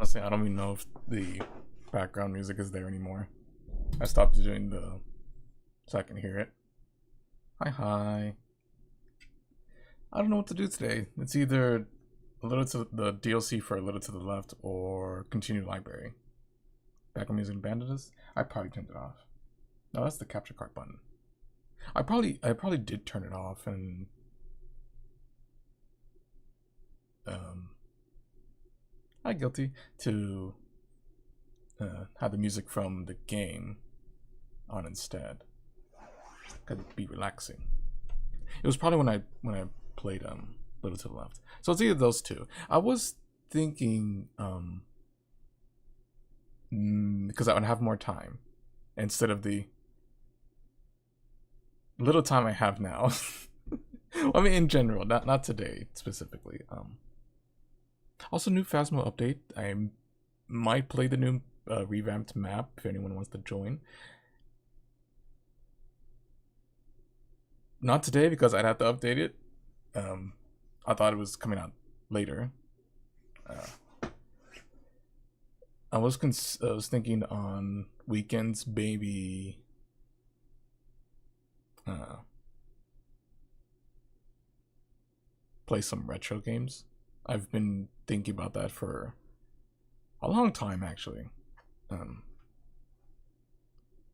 Honestly, I don't even know if the background music is there anymore. I stopped doing the so I can hear it. Hi. I don't know what to do today. It's either a little to the DLC for a little to the left or continue library. Background music bandages. I probably turned it off. No, that's the capture card button. I probably did turn it off and I'm guilty to have the music from the game on instead. Could be relaxing. It was probably when I played Little to the Left. So it's either those two. I was thinking because I would have more time instead of the little time I have now. I mean, in general, not today specifically. Also, new Phasmo update. I might play the new revamped map if anyone wants to join. Not today because I'd have to update it. I thought it was coming out later. I was thinking on weekends, maybe play some retro games. I've been thinking about that for a long time, actually.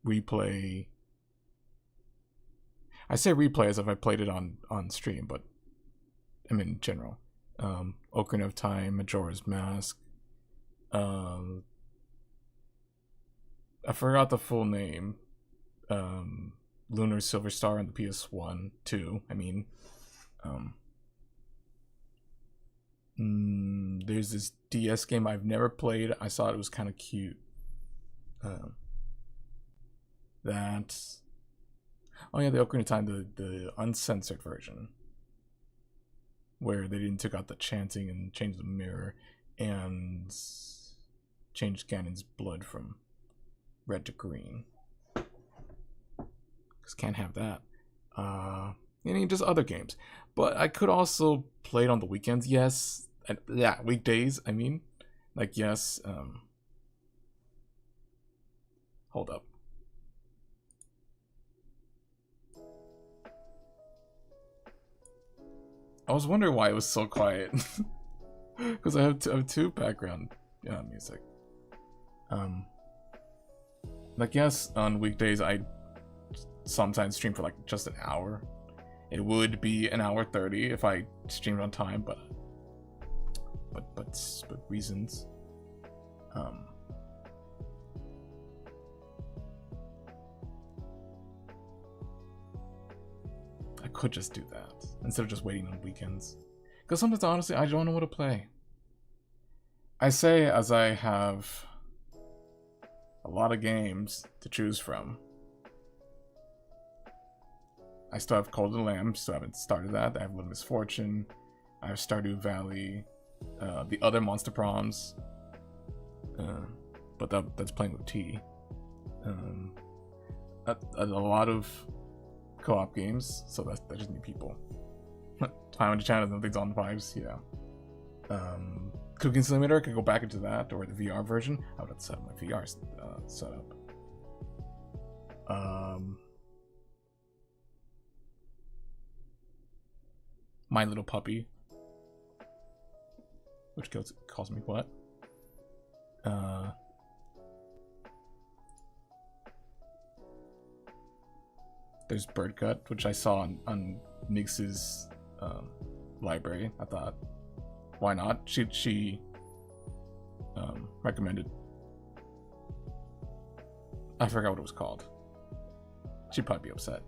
Replay. I say replay as if I played it on stream, but I mean in general. Ocarina of Time, Majora's Mask. I forgot the full name. Lunar Silver Star on the PS1, 2. I mean, there's this DS game I've never played. I thought it was kind of cute. That's oh yeah, the Ocarina of Time, the uncensored version, where they didn't take out the chanting and change the mirror and changed Ganon's blood from red to green. Because can't have that. Just other games. But I could also play it on the weekends, yes. Yeah, weekdays, I mean. Like, yes. Hold up. I was wondering why it was so quiet. Because I have two background music. Like, yes, on weekdays I sometimes stream for like just an hour. It would be an hour 30 if I streamed on time, but reasons. I could just do that instead of just waiting on weekends. Because sometimes, honestly, I don't know what to play. I say as I have a lot of games to choose from. I still have Cold and Lamb, still haven't started that. I have Little Misfortune. I have Stardew Valley. The other Monster Proms. But that's playing with T. A lot of co-op games, so that just need people. 500 channels, nothing's on vibes, yeah. Cooking Simulator, I could go back into that, or the VR version. I would have to set up my VR setup. My Little Puppy, which calls me what? There's Birdcut, which I saw on Mix's library. I thought, why not? She recommended. I forgot what it was called. She'd probably be upset.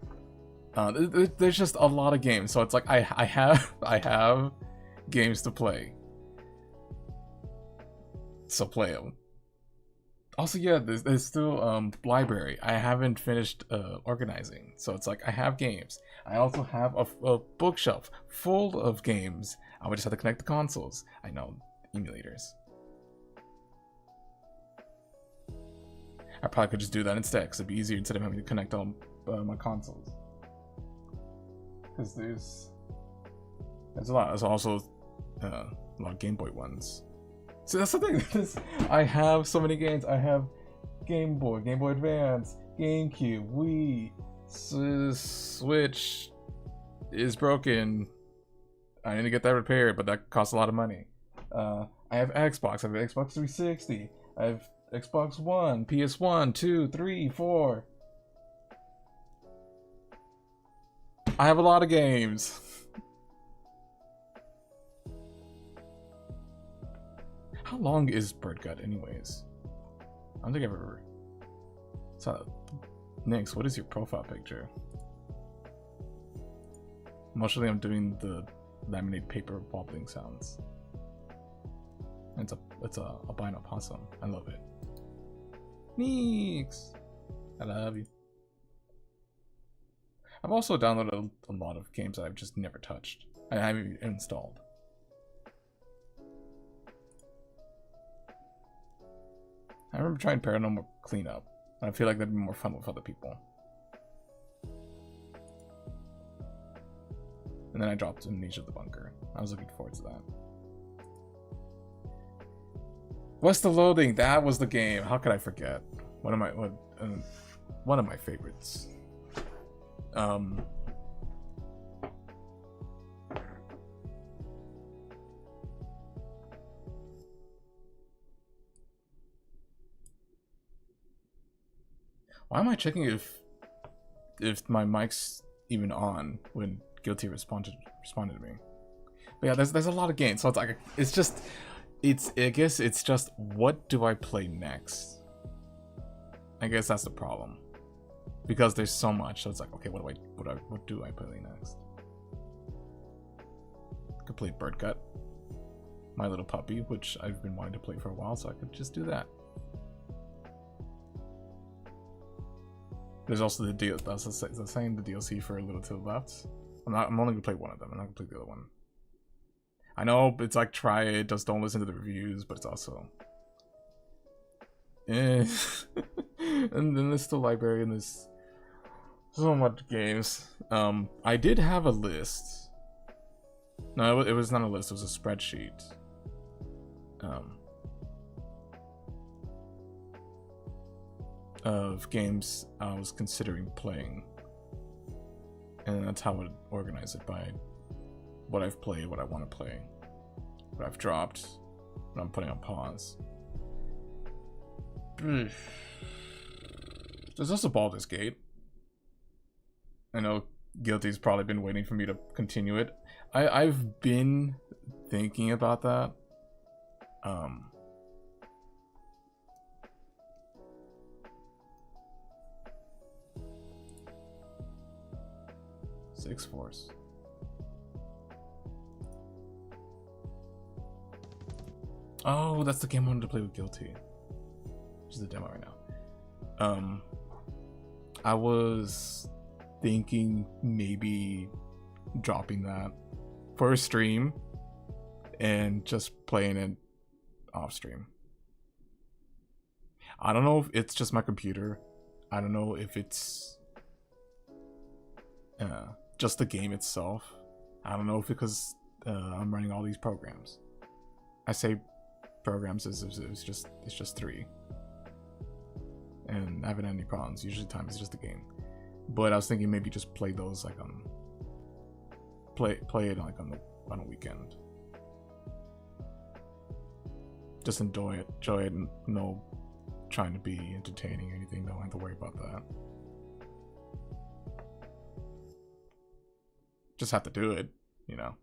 There's just a lot of games, so it's like I have games to play. So play them. Also, yeah, there's still library. I haven't finished organizing, so it's like I have games. I also have a bookshelf full of games. I would just have to connect the consoles. I know, emulators. I probably could just do that instead, because it'd be easier instead of having to connect all my consoles. Because there's a lot. There's also a lot of Game Boy ones. So that's the thing. I have so many games. I have Game Boy, Game Boy Advance, GameCube, Wii, Switch is broken. I need to get that repaired, but that costs a lot of money. I have Xbox. I have Xbox 360. I have Xbox One, PS1, 2, 3, 4. I have a lot of games. How long is Birdgut, anyways? I don't think I've ever. So, Nix, what is your profile picture? Mostly, I'm doing the laminate paper wobbling sounds. It's a albino possum. I love it. Nix, I love you. I've also downloaded a lot of games that I've just never touched. I haven't even installed. I remember trying Paranormal Cleanup, and I feel like that'd be more fun with other people. And then I dropped Amnesia the Bunker. I was looking forward to that. What's the Loading? That was the game. How could I forget? One of my favorites. Why am I checking if my mic's even on when Guilty responded to me? But yeah, there's a lot of games, so it's like I guess it's just what do I play next? I guess that's the problem. Because there's so much, so it's like, okay, what do I play next? I could play Birdgut, My Little Puppy, which I've been wanting to play for a while, so I could just do that. There's also the deal. That's the same. The DLC for A Little to the Left. I'm only gonna play one of them. I'm not gonna play the other one. I know it's like try it, just don't listen to the reviews, but it's also. And then there's the library and there's so much games. I did have a list. No, it was not a list. It was a spreadsheet. Of games I was considering playing, and that's how I would organize it by what I've played, what I want to play, what I've dropped, what I'm putting on pause. There's also Baldur's Gate. I know Guilty's probably been waiting for me to continue it. I've been thinking about that. 6 Force. Oh, that's the game I wanted to play with Guilty. Which is the demo right now. I was thinking maybe dropping that for a stream and just playing it off stream. I don't know if it's just my computer. I don't know if it's just the game itself. I don't know if because I'm running all these programs. I say programs as if it's just 3, and I haven't had any problems. Usually, time is just a game. But I was thinking maybe just play those like on play it like on a weekend. Just enjoy it, and no trying to be entertaining or anything. Don't have to worry about that. Just have to do it, you know.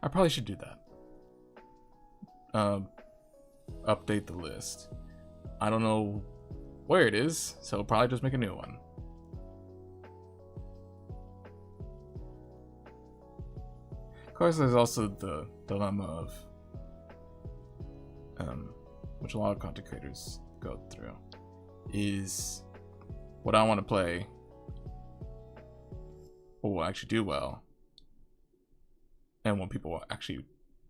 I probably should do that. Update the list. I don't know where it is, so I'll probably just make a new one. Of course, there's also the dilemma of which a lot of content creators go through, is what I want to play, what will actually do well, and what people will actually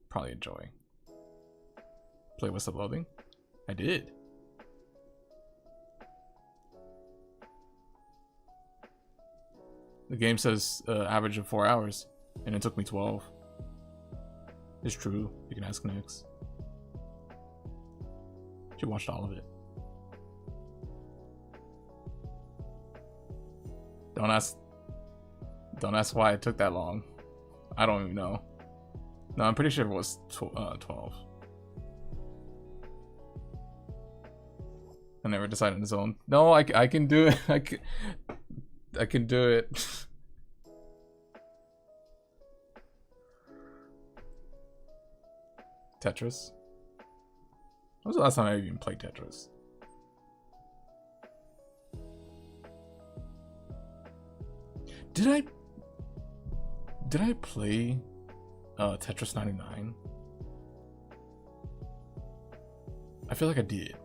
probably enjoy. Play What's the Loading? I did. The game says average of 4 hours, and it took me 12. It's true. You can ask Nix. She watched all of it. Don't ask why it took that long. I don't even know. No, I'm pretty sure it was 12. I never decided on his own. No, I can do it. I can do it. Tetris. When was the last time I even played Tetris? Did I play Tetris 99? I feel like I did.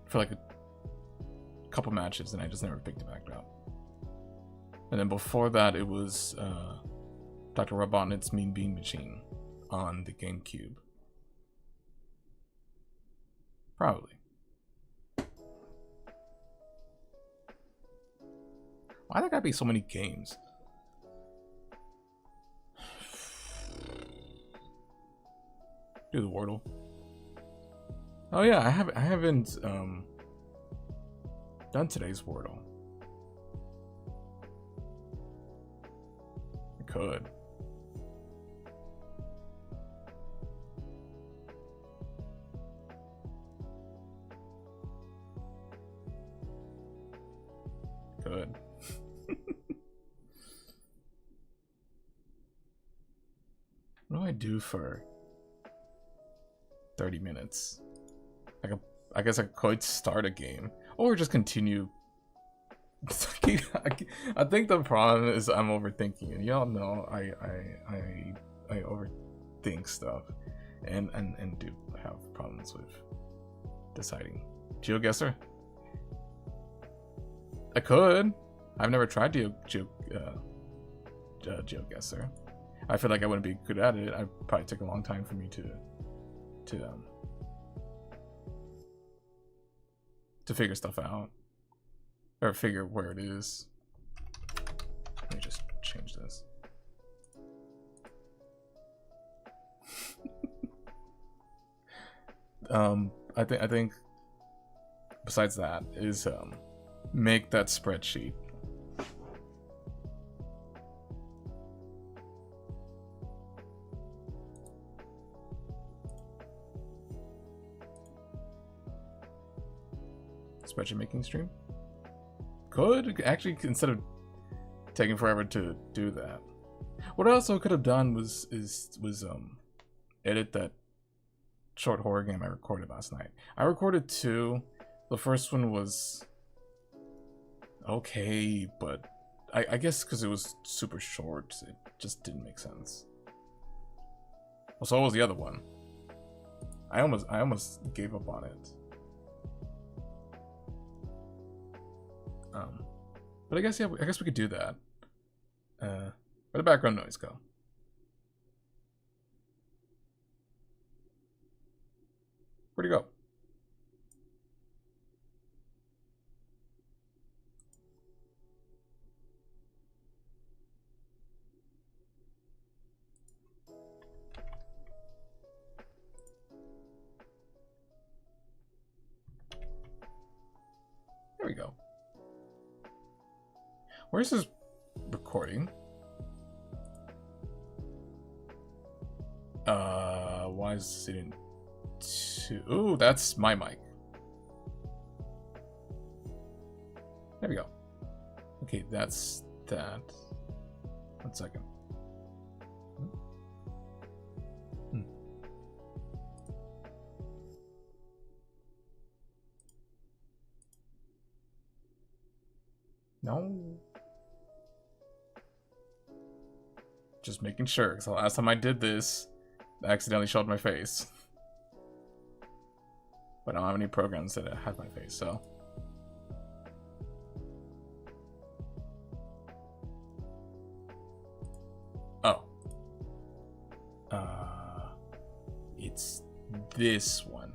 For like a couple matches, and I just never picked it back up. And then before that, it was Dr. Robotnik's Mean Bean Machine on the GameCube. Probably. Why there gotta be so many games? Do the Wordle. Oh yeah, I haven't done today's Wordle. I could. Good. What do I do for 30 minutes? I guess I could start a game or just continue. I think the problem is I'm overthinking it. Y'all know I overthink stuff and do have problems with deciding. GeoGuessr? I could. I've never tried GeoGuessr. I feel like I wouldn't be good at it. I'd probably take a long time for me to figure stuff out or figure where it is. Let me just change this. I think besides that is make that spreadsheet. Spreadsheet making stream? Could actually, instead of taking forever to do that. What I also could have done was edit that short horror game I recorded last night. I recorded 2. The first one was okay, but I guess because it was super short, it just didn't make sense. Well, so was the other one. I almost gave up on it. But I guess, yeah, I guess we could do that. Where'd the background noise go? Where'd it go? There we go. Where's this recording? Why is it in 2? Ooh, that's my mic. There we go. Okay, that's that. 1 second. No. Just making sure, because the last time I did this, I accidentally showed my face. But I don't have any programs that have my face, so. Oh. It's this one.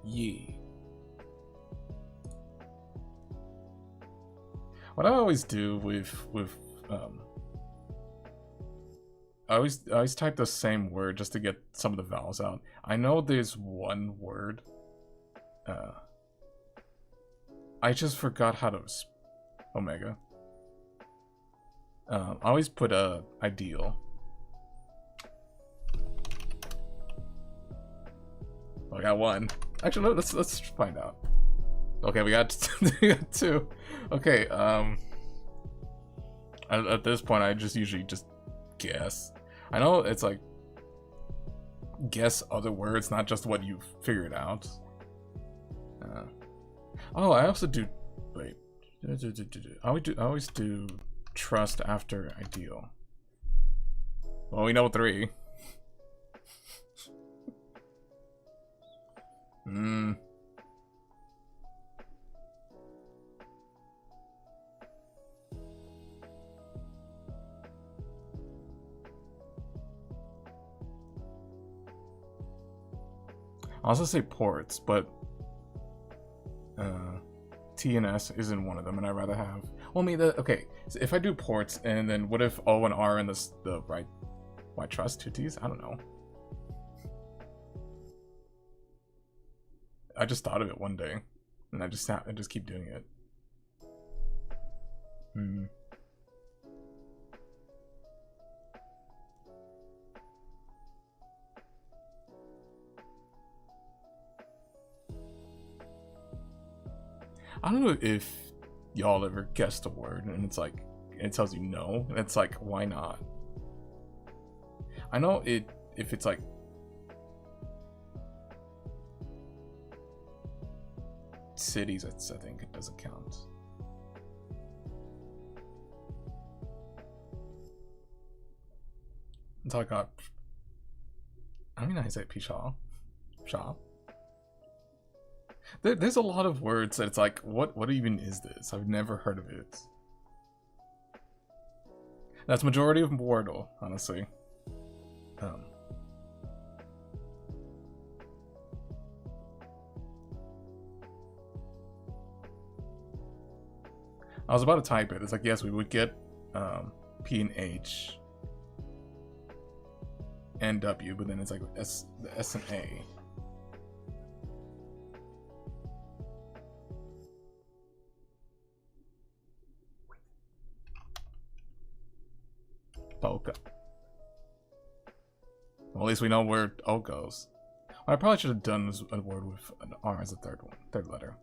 Yeah. What I always do with I always type the same word just to get some of the vowels out. I know there's one word. I just forgot how to omega. I always put ideal. I got one. Actually, let's find out. Okay, we got we got two. Okay, at this point, I just usually just guess. I know it's like guess other words, not just what you figured out. Oh, I also do. Wait, I always do trust after ideal. Well, we know 3. I also say ports, but T and S isn't one of them, and I'd rather have. Well, okay. So if I do ports, and then what if O and R and the right? Why trust 2 T's? I don't know. I just thought of it one day, and I just keep doing it. I don't know if y'all ever guessed a word and it's like it tells you no, and it's like, why not? I know if it's like cities, I think it doesn't count. Until I got, I mean, I say Pishaw. Shaw. There's a lot of words that it's like, what even is this? I've never heard of it. That's majority of Wordle, honestly. I was about to type it. It's like, yes, we would get P and H and W, but then it's like the S and A. Polka. Well, at least we know where O goes. What I probably should have done was a word with an R as a third letter.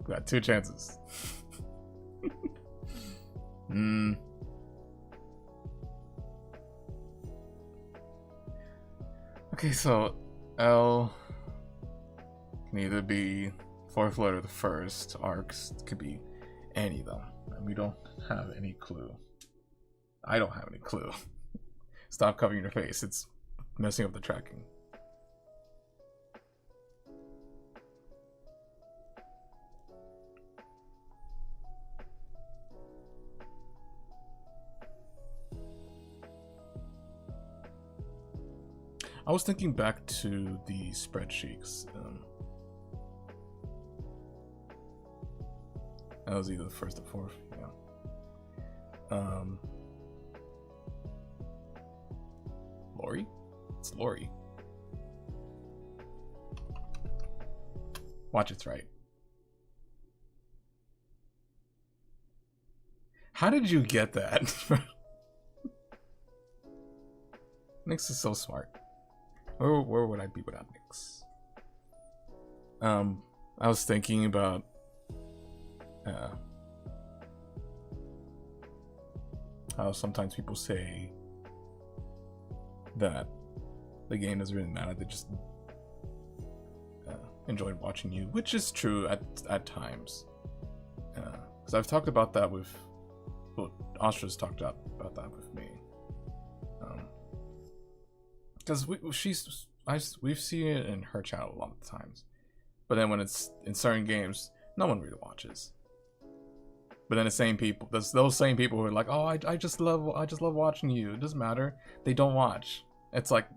We got 2 chances. Okay, so L can either be 4th letter, the first. Arcs could be any of them, and we don't have any clue. I don't have any clue. Stop covering your face. It's messing up the tracking. I was thinking back to the spreadsheets. That was either the 1st or 4th, yeah. Lori? It's Lori. Watch, it's right. How did you get that? Nyx is so smart. Where would I be without Nyx? I was thinking about how sometimes people say that the game doesn't really matter, they just enjoyed watching you, which is true at times. Because I've talked about that with, well, Astra's talked about that with me. Because we've seen it in her channel a lot of times, but then when it's in certain games, no one really watches. But then the same people, those same people who are like, oh, I just love watching you. It doesn't matter. They don't watch. It's like,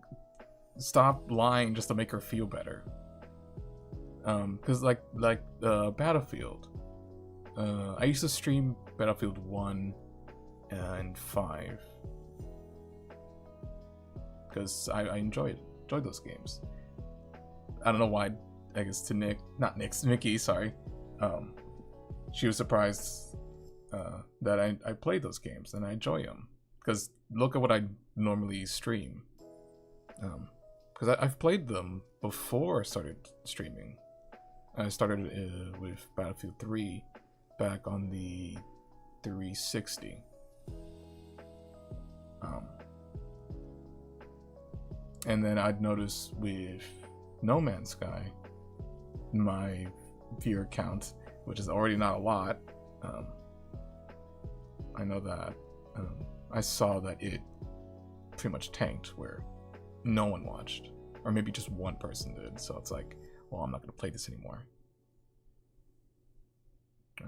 stop lying just to make her feel better. Because Battlefield. I used to stream Battlefield 1 and 5 because I enjoyed those games. I don't know why. I guess to Nikki, sorry. She was surprised that I played those games and I enjoy them because look at what I normally stream. Because I've played them before I started streaming. I started with Battlefield 3 back on the 360. And then I'd noticed with No Man's Sky, my viewer count, which is already not a lot, I know that I saw that it pretty much tanked where no one watched, or maybe just one person did. So it's like, well, I'm not going to play this anymore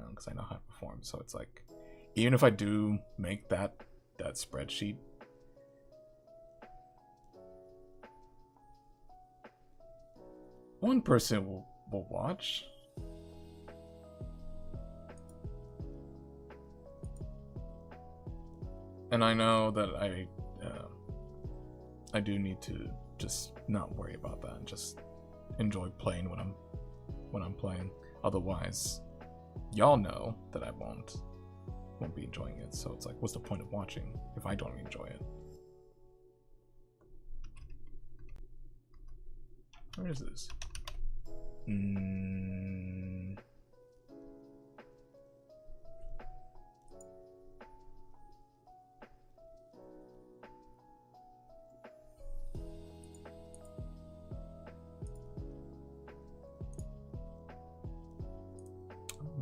because I know how to perform. So it's like, even if I do make that spreadsheet, one person will watch. And I know that I do need to just not worry about that and just enjoy playing when I'm playing. Otherwise, y'all know that I won't be enjoying it. So it's like, what's the point of watching if I don't enjoy it? Where is this?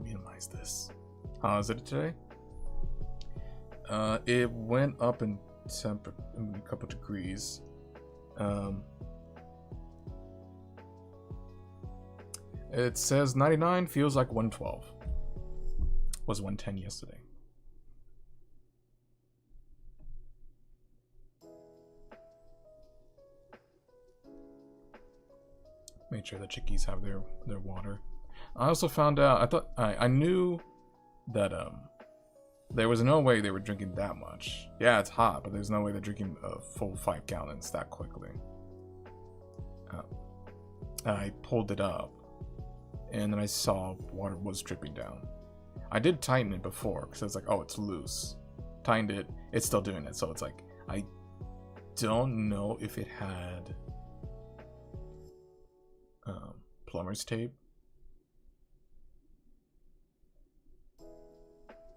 Minimize this. How is it today? It went up in temperature a couple degrees. It says 99, feels like 112. Was 110 yesterday. Made sure the chickies have their water. I also found out, I knew that there was no way they were drinking that much. Yeah, it's hot, but there's no way they're drinking a full 5 gallons that quickly. I pulled it up, and then I saw water was dripping down. I did tighten it before, because I was like, oh, it's loose. Tightened it, it's still doing it, so it's like, I don't know if it had plumber's tape.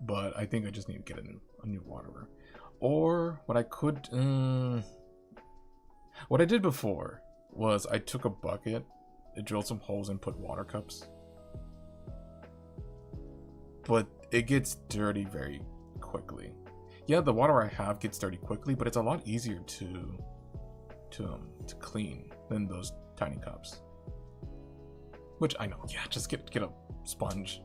But I think I just need to get a new waterer. Or what I could... what I did before was I took a bucket, drilled some holes, and put water cups. But it gets dirty very quickly. Yeah, the water I have gets dirty quickly, but it's a lot easier to clean than those tiny cups. Which I know, yeah, just get a sponge.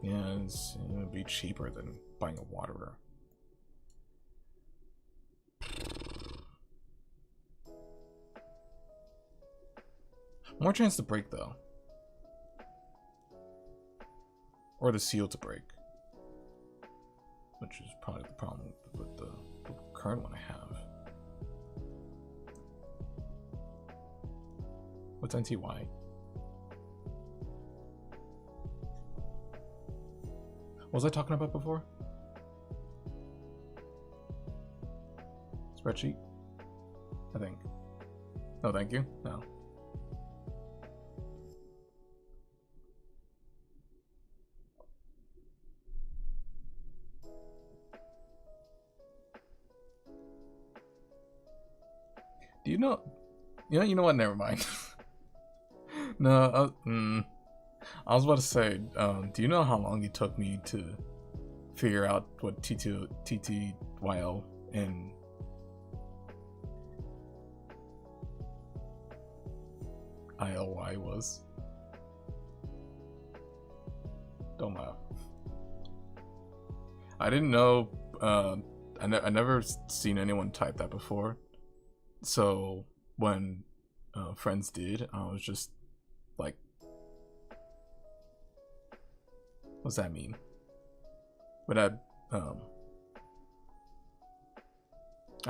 Yeah, it'd be cheaper than buying a waterer. More chance to break though. Or the seal to break. Which is probably the problem with the current one I have. What's NTY? What was I talking about before? Spreadsheet? I think. No, thank you. No. Do you know? You know what? Never mind. No, I was about to say, do you know how long it took me to figure out what TTYL and ILY was? Don't laugh. I didn't know, I never seen anyone type that before. So when friends did. I was just like, what's that mean? But I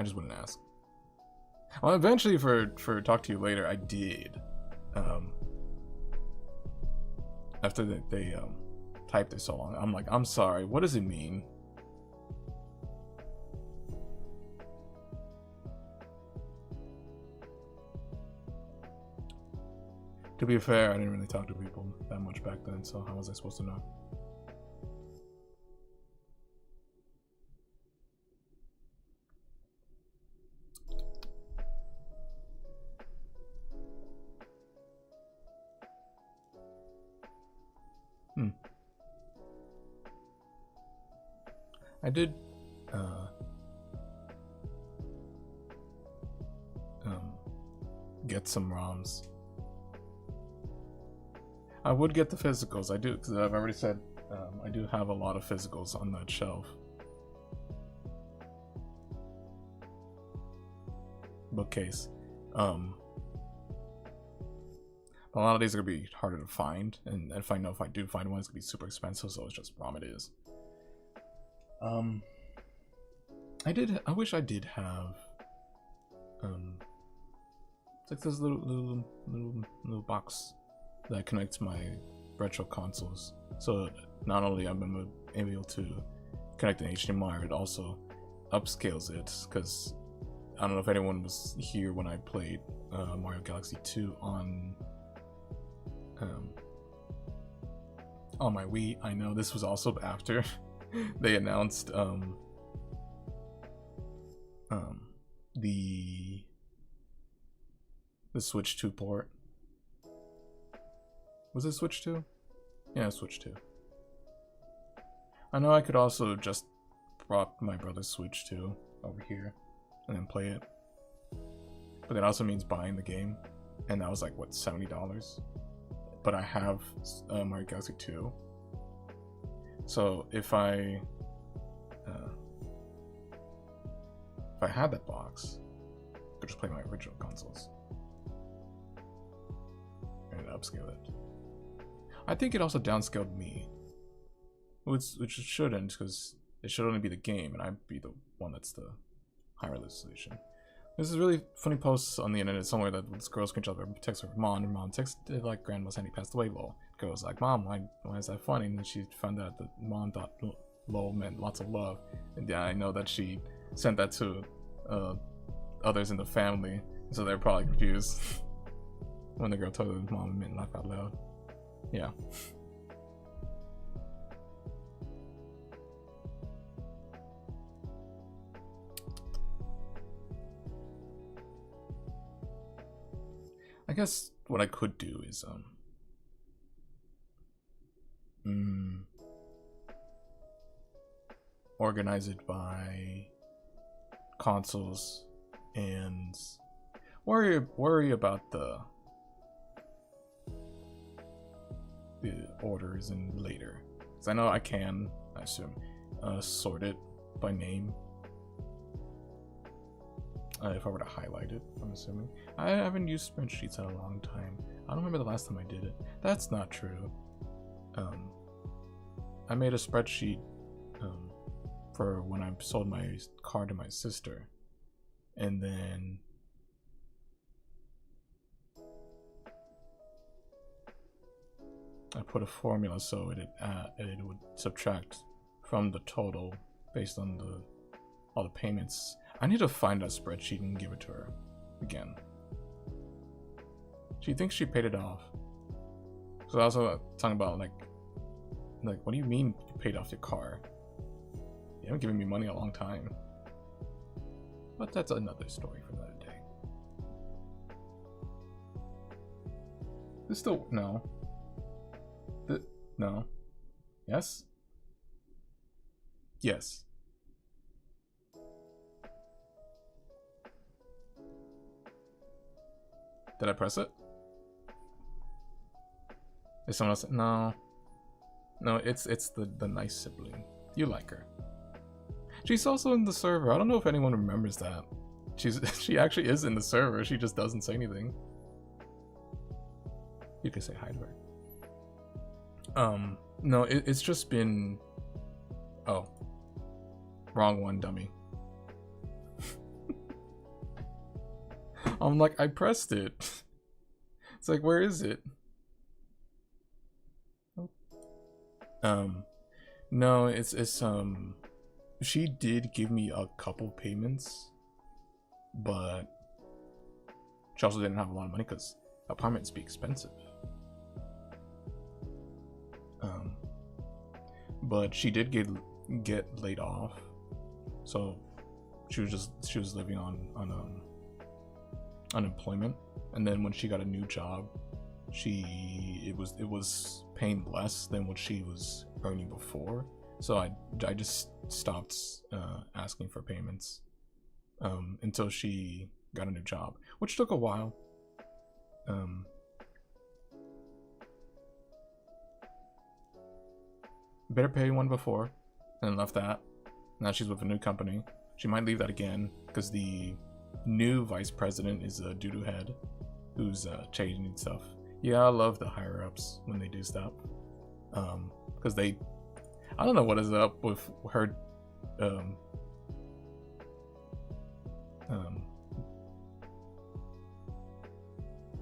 just wouldn't ask. Well, eventually, for talk to you later, I did. After they typed it so long, I'm like, I'm sorry. What does it mean? To be fair, I didn't really talk to people that much back then, so how was I supposed to know? I did get some ROMs. I would get the physicals. I do, because I've already said I do have a lot of physicals on that shelf. Bookcase. A lot of these are gonna be harder to find, and if I do find one, it's gonna be super expensive, so it's just ROM it is. I wish I did have it's like this little box that connects my retro consoles. So not only I'm able to connect an HDMI, it also upscales it, because I don't know if anyone was here when I played Mario Galaxy 2 on my Wii. I know this was also after they announced the Switch 2 port. Was it Switch 2? Yeah, Switch 2. I know I could also just brought my brother's Switch 2 over here and then play it. But that also means buying the game. And that was like, what, $70? But I have Mario Galaxy 2. So if I had that box, I could just play my original consoles and upscale it. I think it also downscaled me, which it shouldn't, because it should only be the game, and I'd be the one that's the higher resolution. This is really funny posts on the internet somewhere that this girl screenshot her text her mom, and mom texted like Grandma's Henny passed away, lol. Girl's like, Mom, why is that funny? And then she found out that mom thought lol meant lots of love. And yeah, I know that she sent that to others in the family, so they're probably confused when the girl told her mom meant laugh out loud. Yeah. I guess what I could do is organize it by consoles and worry about the orders and later, because I know I can, I assume, sort it by name if I were to highlight it. I'm assuming. I haven't used spreadsheets in a long time. I don't remember the last time I did it. That's not true. I made a spreadsheet for when I sold my car to my sister, and then I put a formula so it would subtract from the total based on all the payments. I need to find that spreadsheet and give it to her again. She thinks she paid it off. So I was also talking about like what do you mean you paid off your car? You haven't given me money in a long time. But that's another story for another day. This still no. No. Yes? Yes. Did I press it? Is someone else? No. No, it's the nice sibling. You like her. She's also in the server. I don't know if anyone remembers that. She actually is in the server. She just doesn't say anything. You could say hi to her. No, it's just been. Oh, wrong one, dummy. I'm like, I pressed it. It's like, where is it? No, it's she did give me a couple payments, but she also didn't have a lot of money because apartments be expensive. But she did get laid off, so she was living on unemployment, and then when she got a new job, it was paying less than what she was earning before, so I just stopped asking for payments until she got a new job, which took a while. Better pay one before, and left that. Now she's with a new company. She might leave that again because the new vice president is a doo-doo head who's changing stuff. Yeah, I love the higher ups when they do stuff, because I don't know what is up with her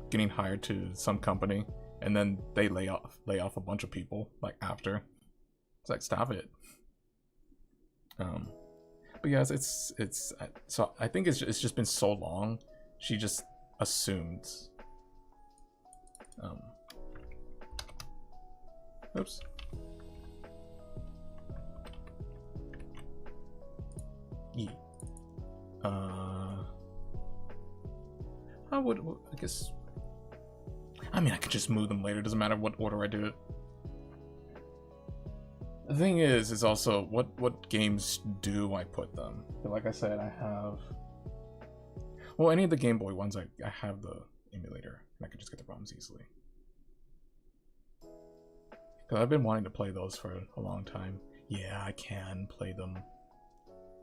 getting hired to some company, and then they lay off a bunch of people like after. It's like, stop it. But yes, it's so I think it's just been so long. She just assumed. Oops. Yeah. I guess. I mean, I could just move them later. Doesn't matter what order I do it. The thing is also what games do I put them? Like I said, I have. Well, any of the Game Boy ones, I have the emulator, and I can just get the ROMs easily. Because I've been wanting to play those for a long time. Yeah, I can play them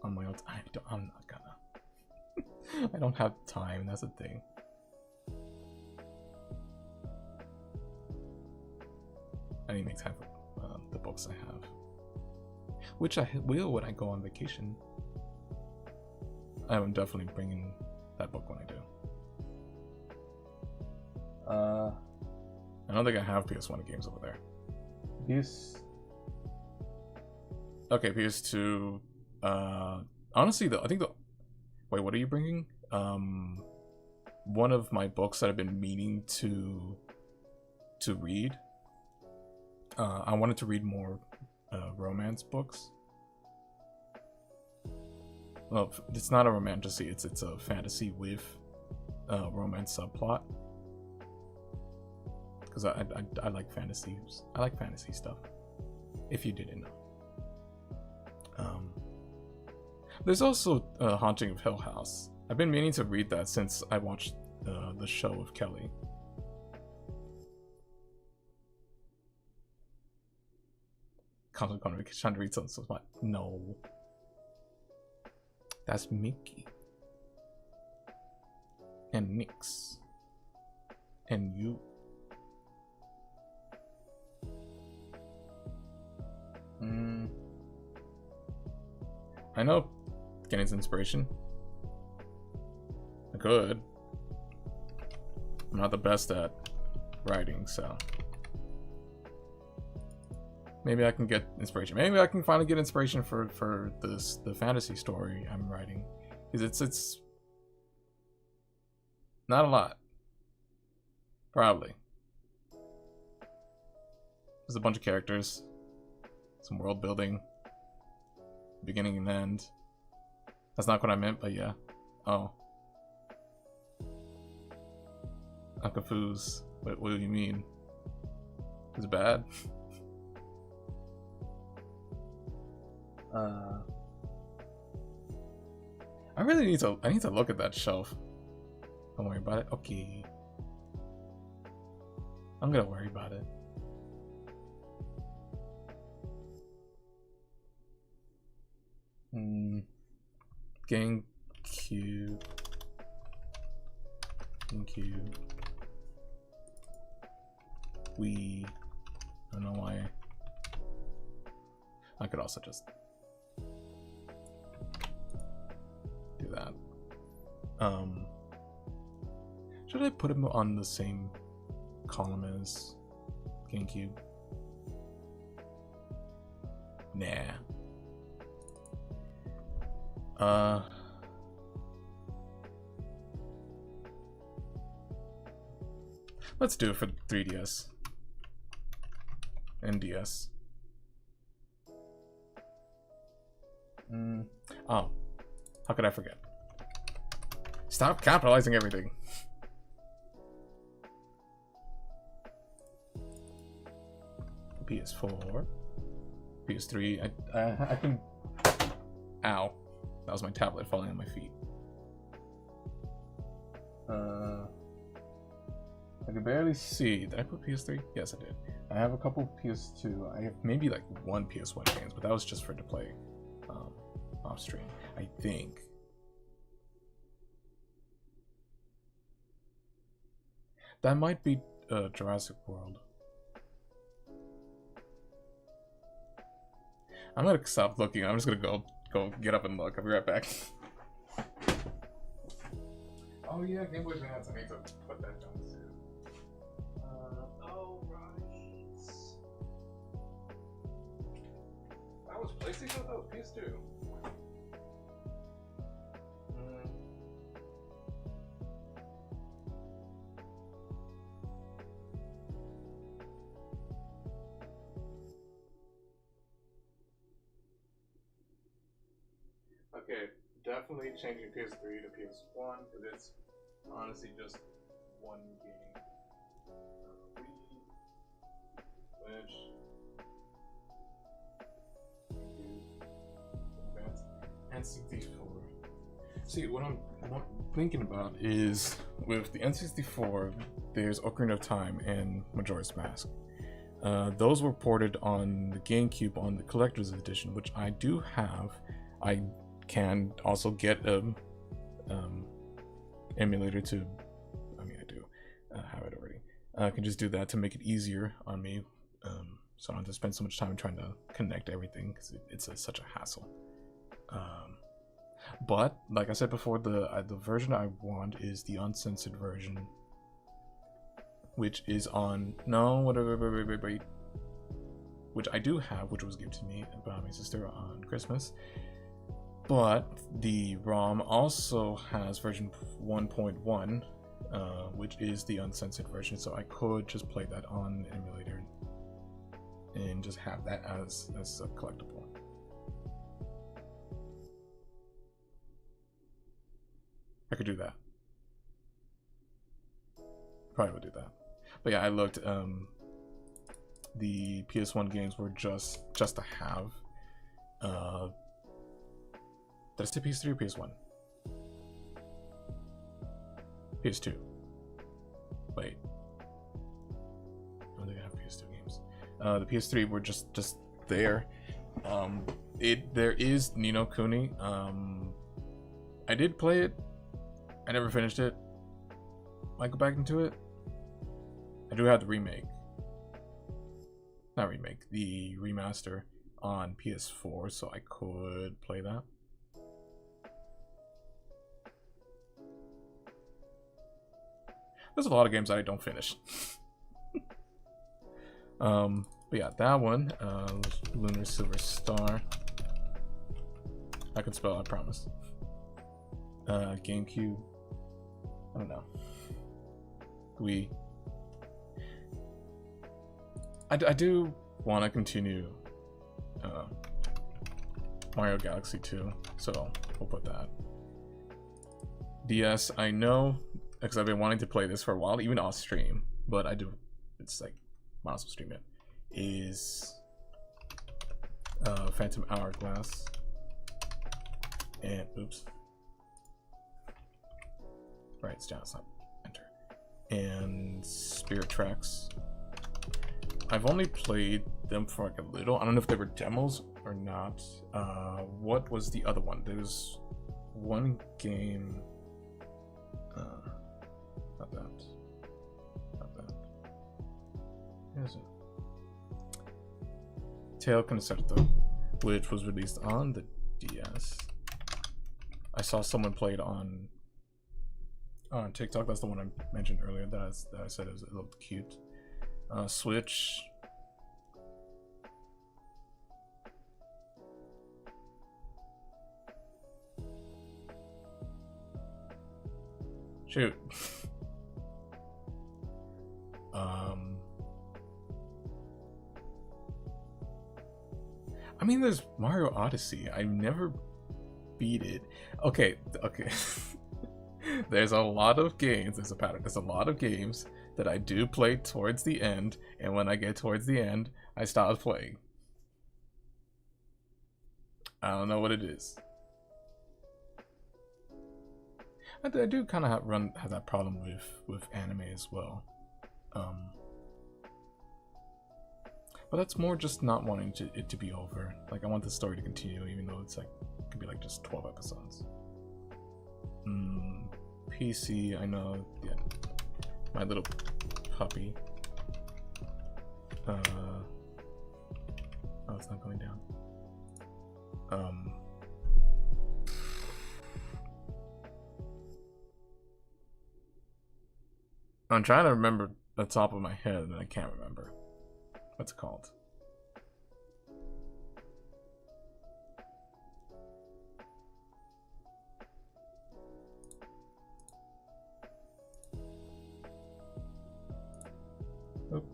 on my own. I'm not gonna. I don't have time. That's the thing. I need to make time for the books I have, which I will when I go on vacation. I'm definitely bringing that book when I do. I don't think I have PS1 games over there. Okay, PS2. Honestly, though, I think wait, what are you bringing? One of my books that I've been meaning to read. I wanted to read more romance books. Well, it's not a romantasy. It's a fantasy with romance subplot. Because I like fantasies. I like fantasy stuff. If you didn't know. There's also Haunting of Hill House. I've been meaning to read that since I watched the show of Kelly. Constant conversation trying to read something so smart. No. That's Mickey. And Nix. And you. I know getting some inspiration. I could. I'm not the best at writing, so maybe I can get inspiration. Maybe I can finally get inspiration for the fantasy story I'm writing. Because it's not a lot. Probably. There's a bunch of characters. Some world building. Beginning and end. That's not what I meant, but yeah. Oh. I'm confused. What do you mean? Is it bad? I really need to look at that shelf. Don't worry about it. Okay. I'm gonna worry about it. GameCube. I don't know why. I could also just do that. Should I put him on the same column as GameCube? Nah. Let's do it for 3DS and DS. Oh, how could I forget? Stop capitalizing everything. PS4, PS3. I can. Ow, that was my tablet falling on my feet. I can barely see. Did I put PS3? Yes, I did. I have a couple PS2. I have maybe like one PS1 games, but that was just for to play off stream, I think. That might be Jurassic World. I'm gonna stop looking. I'm just gonna go get up and look. I'll be right back. Oh yeah, Game Boy Advance. I need to put that down too. Oh right. That was PlayStation. That was PS2. Okay, definitely changing PS3 to PS1 because it's honestly just one game. Which N64. See, what I'm thinking about is with the N64, there's Ocarina of Time and Majora's Mask. Those were ported on the GameCube on the Collector's Edition, which I do have. I can also get a emulator to. I mean, I do have it already. I can just do that to make it easier on me, so I don't have to spend so much time trying to connect everything because it's such a hassle. But like I said before, the version I want is the uncensored version, which is on wait, which I do have, which was given to me by my sister on Christmas. But the ROM also has version 1.1, which is the uncensored version, so I could just play that on the emulator and just have that as a collectible. I could do that. Probably would do that. But yeah, I looked. The PS1 games were just to have. Did I say PS3 or PS1? PS2. Wait. Oh, they have PS2 games. The PS3 were just there. There is Ni no Kuni. I did play it. I never finished it. Might go back into it. I do have the remake. Not remake, the remaster on PS4, so I could play that. There's a lot of games that I don't finish. But yeah, that one, Lunar Silver Star. I can spell, I promise. GameCube. I don't know. Wii. I do want to continue Mario Galaxy 2, so we'll put that. DS, I know, because I've been wanting to play this for a while, even off stream, but I do, it's like, might as well stream it, is Phantom Hourglass, and, oops. Right, it's down, it's not enter. And Spirit Tracks. I've only played them for like a little. I don't know if they were demos or not. What was the other one? There's one game. Not that. Not that. Where is it? Tail Concerto, which was released on the DS. I saw someone play it on TikTok. That's the one I mentioned earlier that I said it looked cute. Switch. Shoot. I mean, there's Mario Odyssey. I never beat it. Okay. There's a lot of games. There's a pattern. There's a lot of games that I do play towards the end, and when I get towards the end, I stop playing. I don't know what it is. I do kind of have that problem with anime as well. But that's more just not wanting it to be over. Like, I want the story to continue, even though it's like it could be like just 12 episodes. PC, I know. Yeah, my little puppy. Oh, it's not going down. I'm trying to remember the top of my head, and I can't remember. What's it called? Oop.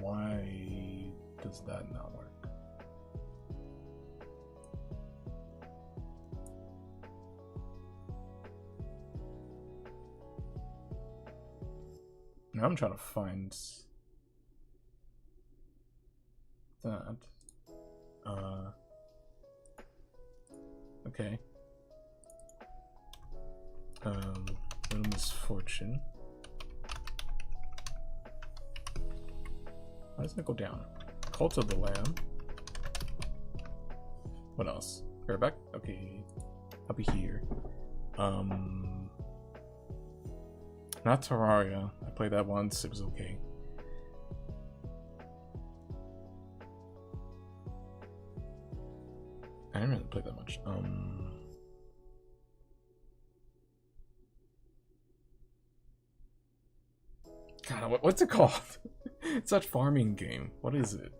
Why does that not work? Now I'm trying to find that. Okay. Little Misfortune. Why doesn't it go down? Cult of the Lamb. What else? Bareback? Okay. I'll be here. Not Terraria. I played that once. It was okay. I didn't really play that much. God, what's it called? It's that farming game. What is it?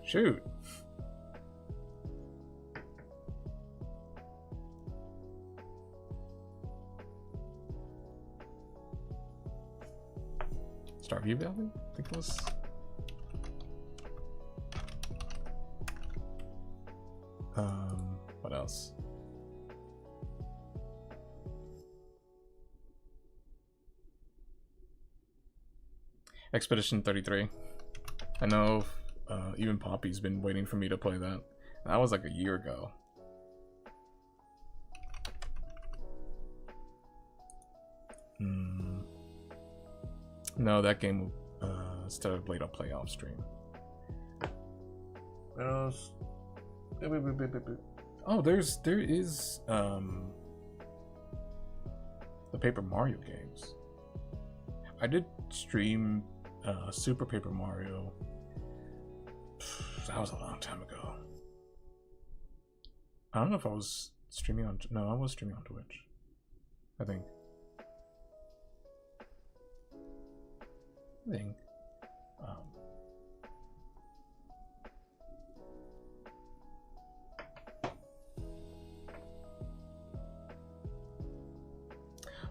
Shoot. Starview Valley? I think it was. What else? Expedition 33. I know even Poppy's been waiting for me to play that. That was like a year ago. No, that game started late on playoff stream. What else? Oh, there is the Paper Mario games. I did stream Super Paper Mario. That was a long time ago. I don't know if I was streaming on. No, I was streaming on Twitch, I think.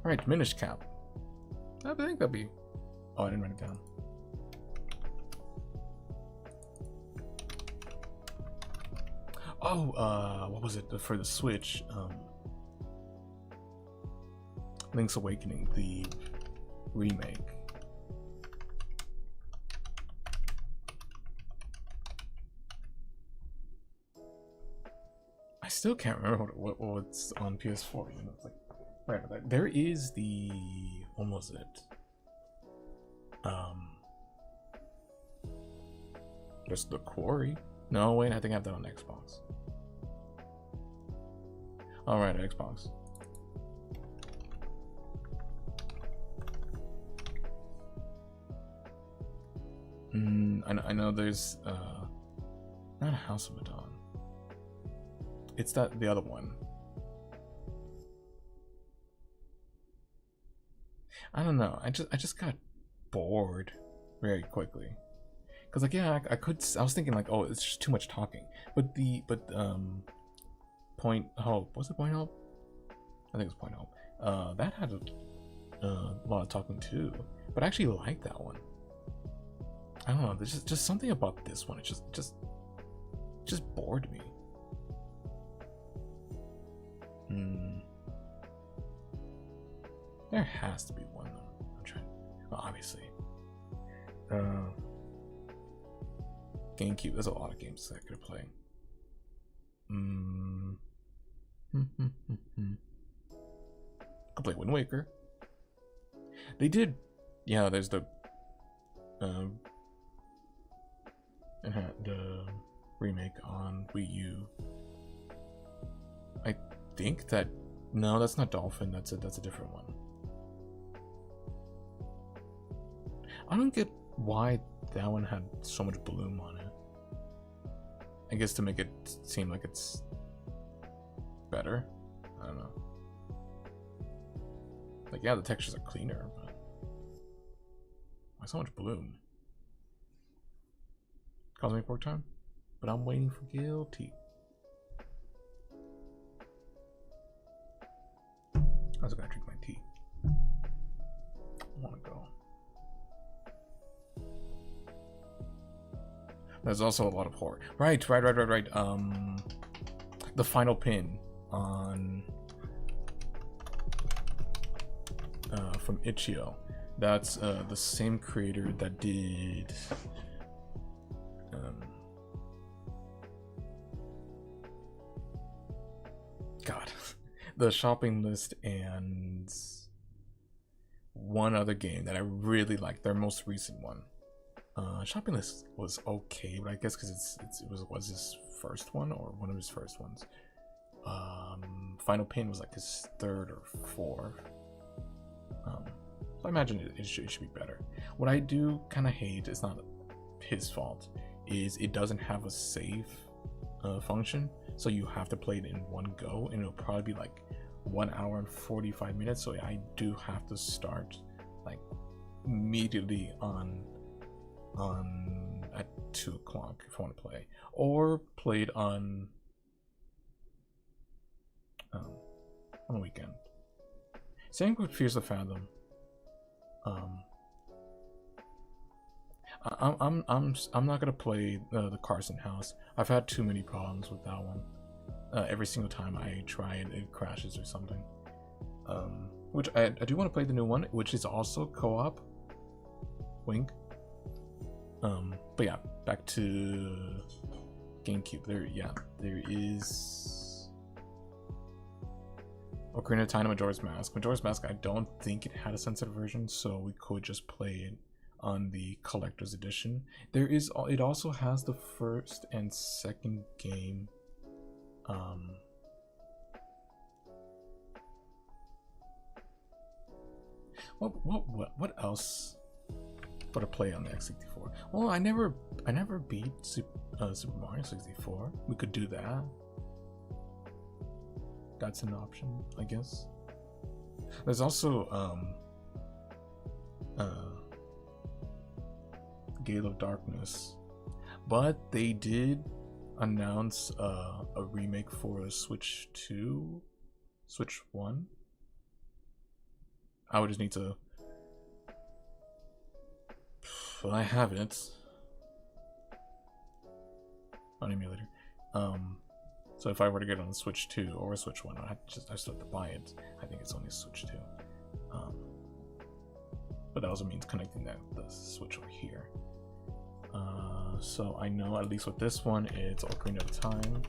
Alright, diminished cap. I think that'd be. Oh, I didn't write it down. Oh, what was it for the Switch? Link's Awakening, the remake. I still can't remember what's on PS4. You know, it's like, right, there is the. When was it? There's The Quarry. No, wait, I think I have that on Xbox. Alright, Xbox. I know there's not House of the Dawn. It's the other one. I don't know. I just got bored very quickly. Cause like I was thinking like, oh, it's just too much talking. But Point Hope, was it Point Hope? I think it was Point Hope. That had a lot of talking too. But I actually like that one. I don't know. There's just something about this one. It just bored me. There has to be one though. I'm trying. Well, obviously. GameCube. There's a lot of games that I could play. Could play Wind Waker. They did. Yeah, there's the remake on Wii U. I think that no, that's not Dolphin. That's a different one. I don't get why that one had so much bloom on it. I guess to make it seem like it's better. I don't know. Like, yeah, the textures are cleaner, but why so much bloom? Cosmic Pork Time? But I'm waiting for Guilty. I was gonna drink my tea. I wanna go. There's also a lot of horror. Right. The Final Pin on from Itch.io. That's the same creator that did God, the Shopping List and one other game that I really liked. Their most recent one. Shopping List was okay, but I guess because it was his first one or one of his first ones. Final Pain was like his third or fourth. So I imagine it should be better. What I do kind of hate, it's not his fault, is it doesn't have a save function, so you have to play it in one go, and it'll probably be like 1 hour and 45 minutes. So I do have to start like immediately on at 2 o'clock if I want to play, or play it on the weekend. Same with Fears of Fathom. I'm not gonna play the Carson House. I've had too many problems with that one. Every single time I try it crashes or something. Which I do want to play the new one, which is also co-op. Wink. But yeah, back to GameCube. There is Ocarina of Time, Majora's Mask. Majora's Mask, I don't think it had a sensitive version, so we could just play it on the collector's edition. It also has the first and second game. What else would I play on the X64? Well, I never beat Super Mario 64. We could do that. That's an option, I guess. There's also Gale of Darkness, but they did announce a remake for a Switch 2, Switch 1. I would just need to. Well, I have it on emulator. So if I were to get on the Switch 2 or a Switch 1, I still have to buy it. I think it's only Switch 2. But that also means connecting the Switch over here. So I know at least with this one, it's Ocarina of Time.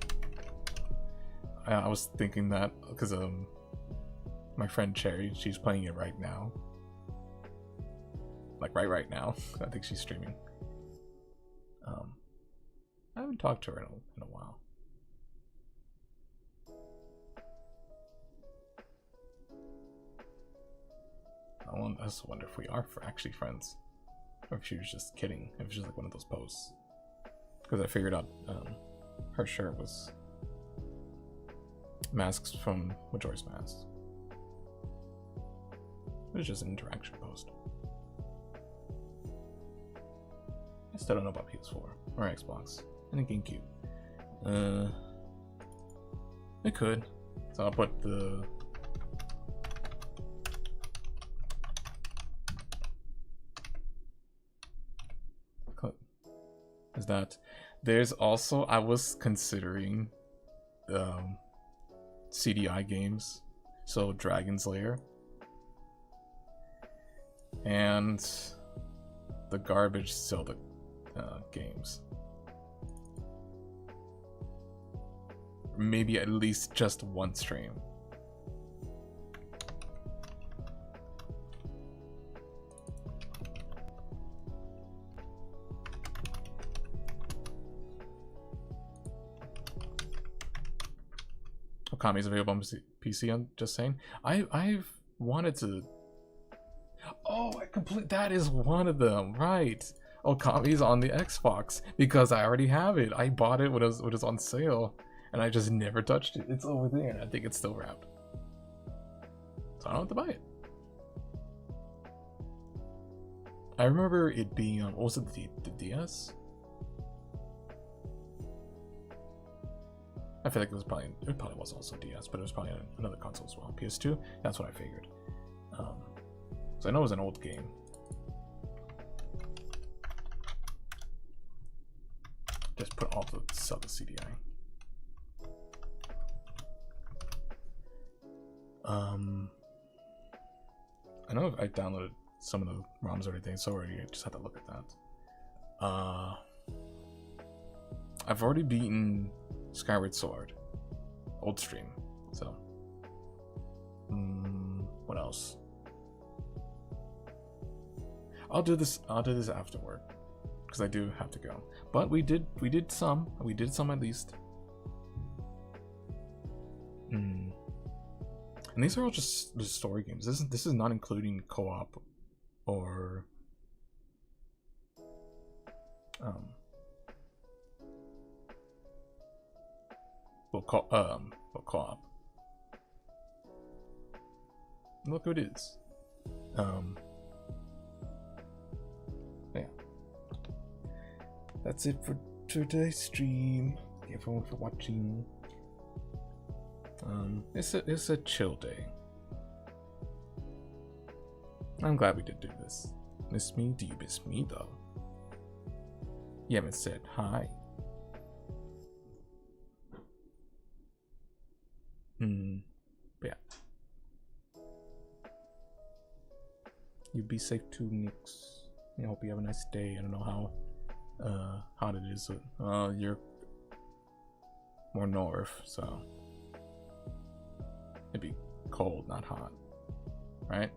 I was thinking that because my friend Cherry, she's playing it right now. Like right now. I think she's streaming. I haven't talked to her in a while. I just wonder if we are actually friends, or if she was just kidding. If it's just like one of those posts. Because I figured out her shirt was masks from Majora's Mask. It was just an interaction post. I still don't know about PS4 or Xbox. And a GameCube. It could. So I'll put the is that there's also, I was considering CDI games, so Dragon's Lair and the garbage Zelda games. Maybe at least just one stream. Okami's available on PC. I'm just saying. I've wanted to. Oh, that is one of them, right? Okami's on the Xbox because I already have it. I bought it when it was on sale, and I just never touched it. It's over there, and I think it's still wrapped. So I don't have to buy it. I remember it being on. What was it? The DS? I feel like it probably was also DS, but it was probably on another console as well. PS2? That's what I figured. So I know it was an old game. Just put all the sell the CDI. I know I downloaded some of the ROMs or anything, so I just had to look at that. I've already beaten Skyward Sword, old stream. So, what else? I'll do this after work because I do have to go. But we did some at least. And these are all just the story games. This is not including co-op or co-op. Look who it is. Yeah. That's it for today's stream. Thank you everyone for watching. It's a chill day. I'm glad we did do this. Miss me? Do you miss me though? You haven't said hi. But yeah. You be safe too, Nix. I hope you have a nice day. I don't know how hot it is. You're more north, so it'd be cold, not hot, right?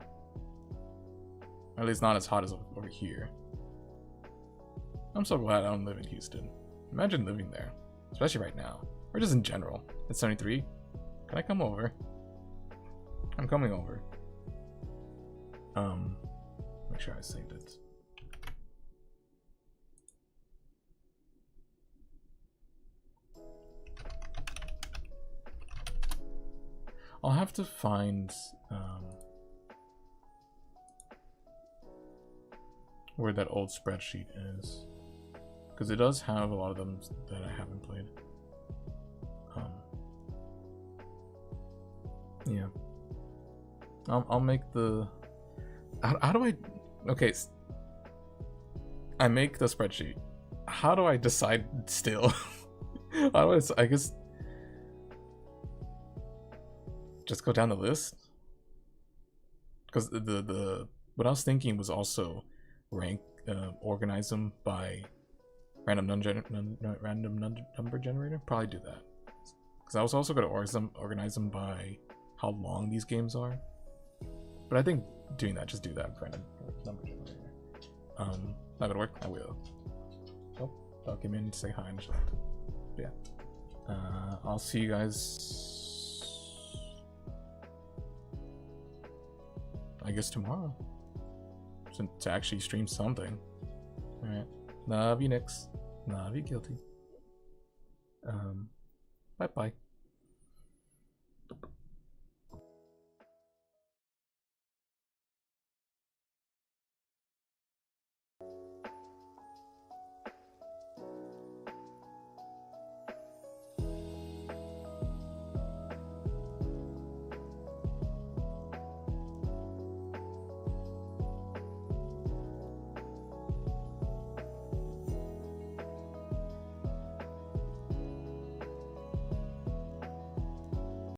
At least not as hot as over here. I'm so glad I don't live in Houston. Imagine living there, especially right now, or just in general. It's 73. Can I come over? I'm coming over. Make sure I saved it. I'll have to find where that old spreadsheet is, because it does have a lot of them that I haven't played. Yeah. I'll make the. How do I? Okay. I make the spreadsheet. How do I decide still? How do I guess. Just go down the list, because the what I was thinking was also organize them by random number generator. Probably do that, because I was also going to organize them by how long these games are. But I think doing that, just do that random number generator. Not gonna work. I will. Oh. I'll come in and say hi and shit. But yeah. I'll see you guys, I guess, tomorrow. To actually stream something. Alright. Love you, Nix. Love you, Guilty. Bye-bye.